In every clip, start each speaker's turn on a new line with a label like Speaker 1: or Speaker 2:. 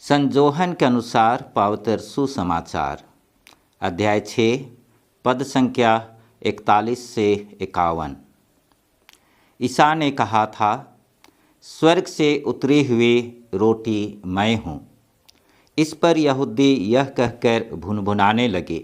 Speaker 1: संजोहन के अनुसार पवित्र सुसमाचार अध्याय 6 पद संख्या 41 से 51। ईसा ने कहा था, स्वर्ग से उतरी हुई रोटी मैं हूँ। इस पर यहूदी यह कहकर भुनभुनाने लगे,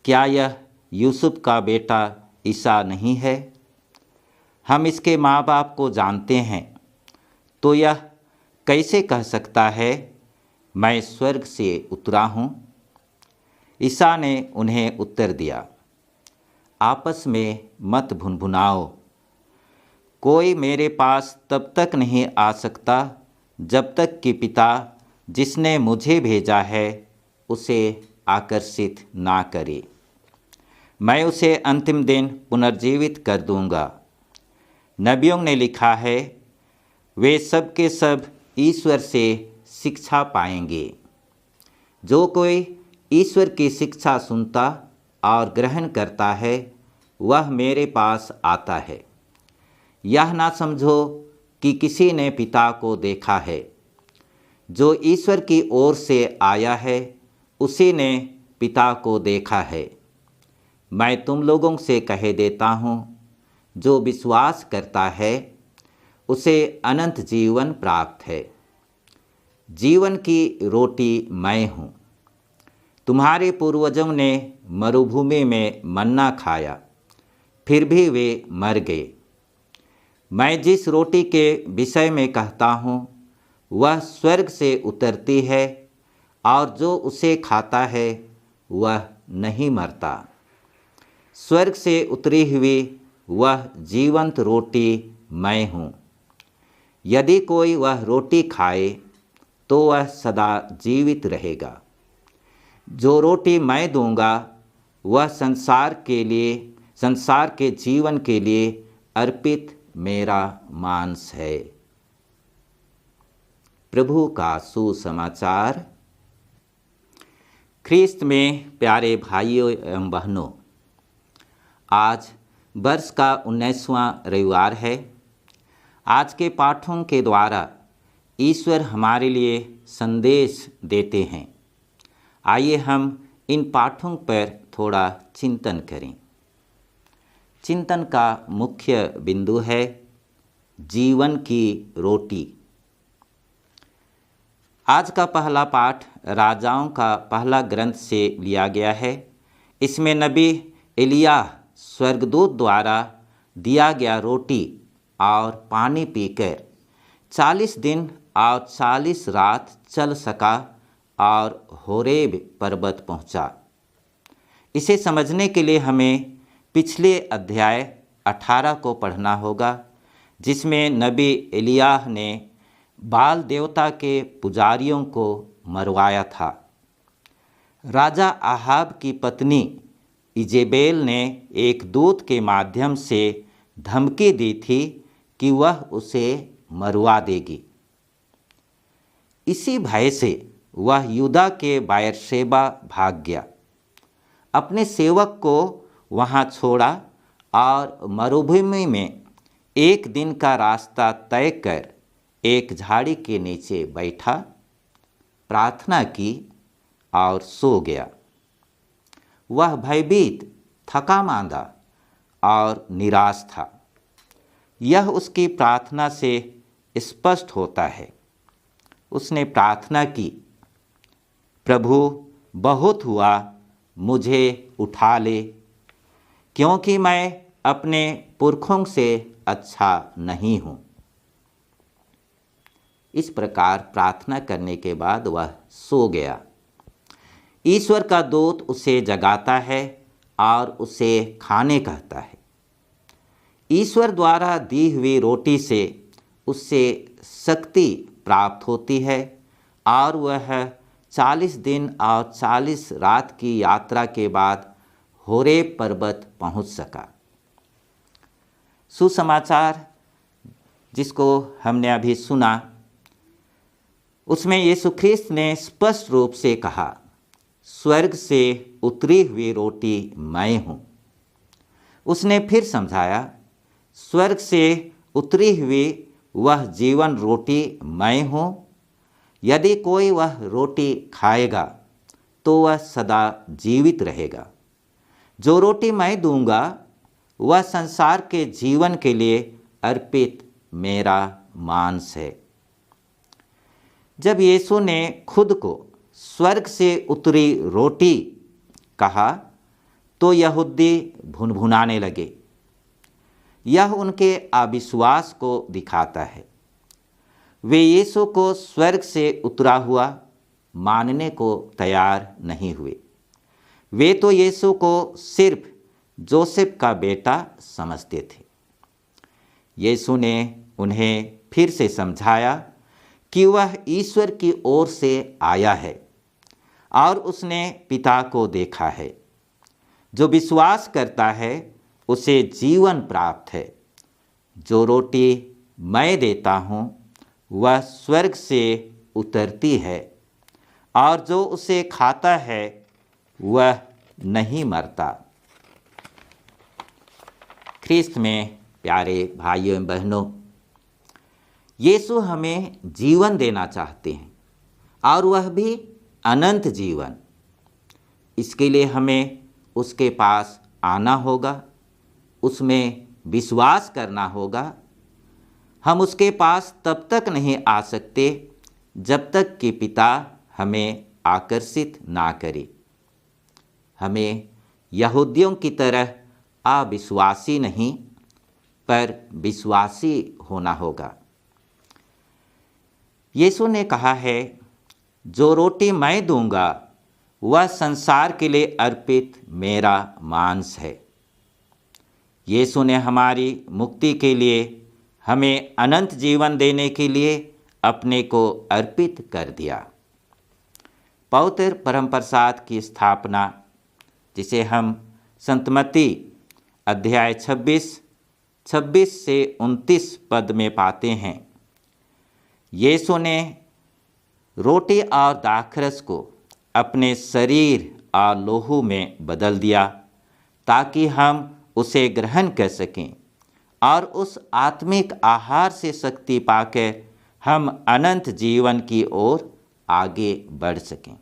Speaker 1: क्या यह यूसुफ का बेटा ईसा नहीं है? हम इसके माँ बाप को जानते हैं, तो यह कैसे कह सकता है मैं स्वर्ग से उतरा हूँ? ईसा ने उन्हें उत्तर दिया, आपस में मत भुनभुनाओ। कोई मेरे पास तब तक नहीं आ सकता जब तक कि पिता जिसने मुझे भेजा है उसे आकर्षित ना करे। मैं उसे अंतिम दिन पुनर्जीवित कर दूंगा। नबियों ने लिखा है, वे सब के सब ईश्वर से शिक्षा पाएंगे। जो कोई ईश्वर की शिक्षा सुनता और ग्रहण करता है वह मेरे पास आता है। यह ना समझो कि किसी ने पिता को देखा है। जो ईश्वर की ओर से आया है उसी ने पिता को देखा है। मैं तुम लोगों से कह देता हूँ, जो विश्वास करता है उसे अनंत जीवन प्राप्त है। जीवन की रोटी मैं हूँ। तुम्हारे पूर्वजों ने मरुभूमि में मन्ना खाया, फिर भी वे मर गए। मैं जिस रोटी के विषय में कहता हूँ वह स्वर्ग से उतरती है, और जो उसे खाता है वह नहीं मरता। स्वर्ग से उतरी हुई वह जीवंत रोटी मैं हूँ। यदि कोई वह रोटी खाए तो वह सदा जीवित रहेगा। जो रोटी मैं दूंगा वह संसार के जीवन के लिए अर्पित मेरा मांस है। प्रभु का सुसमाचार। ख्रीस्त में प्यारे भाइयों एवं बहनों, आज वर्ष का 19वां रविवार है। आज के पाठों के द्वारा ईश्वर हमारे लिए संदेश देते हैं। आइए हम इन पाठों पर थोड़ा चिंतन करें। चिंतन का मुख्य बिंदु है जीवन की रोटी। आज का पहला पाठ राजाओं का पहला ग्रंथ से लिया गया है। इसमें नबी एलियाह स्वर्गदूत द्वारा दिया गया रोटी और पानी पीकर 40 दिन और 40 रात चल सका और होरेब पर्वत पहुंचा। इसे समझने के लिए हमें पिछले अध्याय 18 को पढ़ना होगा, जिसमें नबी एलियाह ने बाल देवता के पुजारियों को मरवाया था। राजा आहाब की पत्नी इजेबेल ने एक दूत के माध्यम से धमकी दी थी कि वह उसे मरवा देगी। इसी भय से वह यूदा के बेर्शेबा भाग गया, अपने सेवक को वहां छोड़ा और मरुभूमि में एक दिन का रास्ता तय कर एक झाड़ी के नीचे बैठा, प्रार्थना की और सो गया। वह भयभीत, थका मांदा और निराश था। यह उसकी प्रार्थना से स्पष्ट होता है। उसने प्रार्थना की, प्रभु बहुत हुआ, मुझे उठा ले, क्योंकि मैं अपने पुरखों से अच्छा नहीं हूँ। इस प्रकार प्रार्थना करने के बाद वह सो गया। ईश्वर का दूत उसे जगाता है और उसे खाने कहता है। ईश्वर द्वारा दी हुई रोटी से उससे शक्ति प्राप्त होती है और वह 40 दिन और 40 रात की यात्रा के बाद होरेब पर्वत पहुंच सका। सुसमाचार जिसको हमने अभी सुना, उसमें यीशु ख्रीस्त ने स्पष्ट रूप से कहा, स्वर्ग से उतरी हुई रोटी मैं हूँ। उसने फिर समझाया, स्वर्ग से उतरी हुई वह जीवन रोटी मैं हूँ यदि कोई वह रोटी खाएगा तो वह सदा जीवित रहेगा। जो रोटी मैं दूंगा वह संसार के जीवन के लिए अर्पित मेरा मांस है। जब यीशु ने खुद को स्वर्ग से उतरी रोटी कहा तो यहूदी भुनभुनाने लगे। यह उनके अविश्वास को दिखाता है। वे यीशु को स्वर्ग से उतरा हुआ मानने को तैयार नहीं हुए। वे तो यीशु को सिर्फ जोसेफ का बेटा समझते थे। यीशु ने उन्हें फिर से समझाया कि वह ईश्वर की ओर से आया है और उसने पिता को देखा है। जो विश्वास करता है उसे जीवन प्राप्त है। जो रोटी मैं देता हूँ वह स्वर्ग से उतरती है और जो उसे खाता है वह नहीं मरता। ख्रिस्त में प्यारे भाइयों एवं बहनों, यीशु हमें जीवन देना चाहते हैं और वह भी अनंत जीवन। इसके लिए हमें उसके पास आना होगा, उसमें विश्वास करना होगा। हम उसके पास तब तक नहीं आ सकते जब तक कि पिता हमें आकर्षित ना करे। हमें यहूदियों की तरह अविश्वासी नहीं पर विश्वासी होना होगा। यीशु ने कहा है, जो रोटी मैं दूंगा वह संसार के लिए अर्पित मेरा मांस है। यीशु ने हमारी मुक्ति के लिए, हमें अनंत जीवन देने के लिए अपने को अर्पित कर दिया। पवित्र परम प्रसाद की स्थापना, जिसे हम संत मत्ती अध्याय 26 से 29 पद में पाते हैं। यीशु ने रोटी और दाखरस को अपने शरीर और लोहू में बदल दिया ताकि हम उसे ग्रहण कर सकें और उस आत्मिक आहार से शक्ति पाकर हम अनंत जीवन की ओर आगे बढ़ सकें।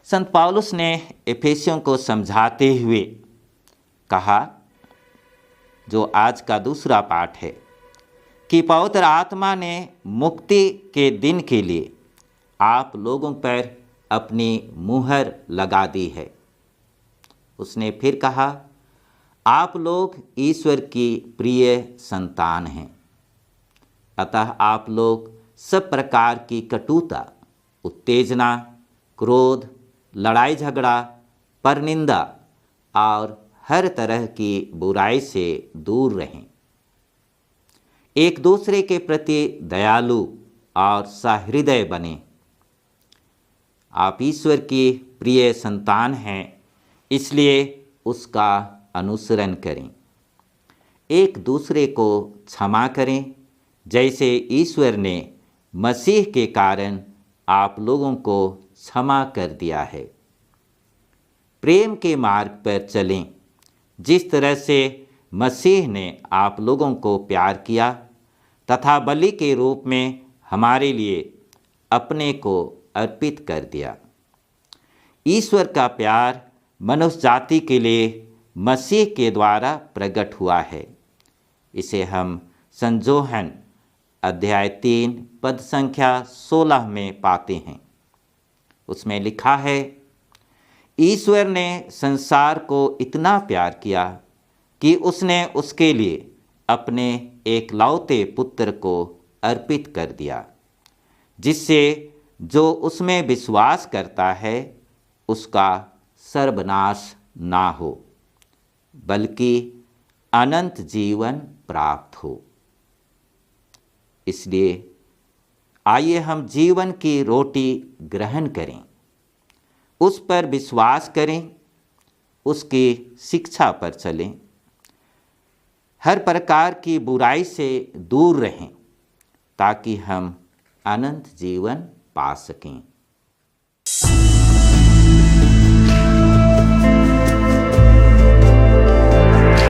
Speaker 1: संत पौलुस ने एफेसियों को समझाते हुए कहा, जो आज का दूसरा पाठ है, कि पवित्र आत्मा ने मुक्ति के दिन के लिए आप लोगों पर अपनी मुहर लगा दी है। उसने फिर कहा, आप लोग ईश्वर की प्रिय संतान हैं, अतः आप लोग सब प्रकार की कटुता, उत्तेजना, क्रोध, लड़ाई झगड़ा, परनिंदा और हर तरह की बुराई से दूर रहें। एक दूसरे के प्रति दयालु और सहृदय बने। आप ईश्वर की प्रिय संतान हैं, इसलिए उसका अनुसरण करें। एक दूसरे को क्षमा करें, जैसे ईश्वर ने मसीह के कारण आप लोगों को क्षमा कर दिया है। प्रेम के मार्ग पर चलें, जिस तरह से मसीह ने आप लोगों को प्यार किया तथा बलि के रूप में हमारे लिए अपने को अर्पित कर दिया। ईश्वर का प्यार मनुष्य जाति के लिए मसीह के द्वारा प्रकट हुआ है। इसे हम संजोहन अध्याय 3 पद संख्या 16 में पाते हैं। उसमें लिखा है, ईश्वर ने संसार को इतना प्यार किया कि उसने उसके लिए अपने एकलौते पुत्र को अर्पित कर दिया, जिससे जो उसमें विश्वास करता है उसका सर्वनाश ना हो, बल्कि अनंत जीवन प्राप्त हो। इसलिए आइए हम जीवन की रोटी ग्रहण करें, उस पर विश्वास करें, उसकी शिक्षा पर चलें, हर प्रकार की बुराई से दूर रहें ताकि हम अनंत जीवन पा सकें।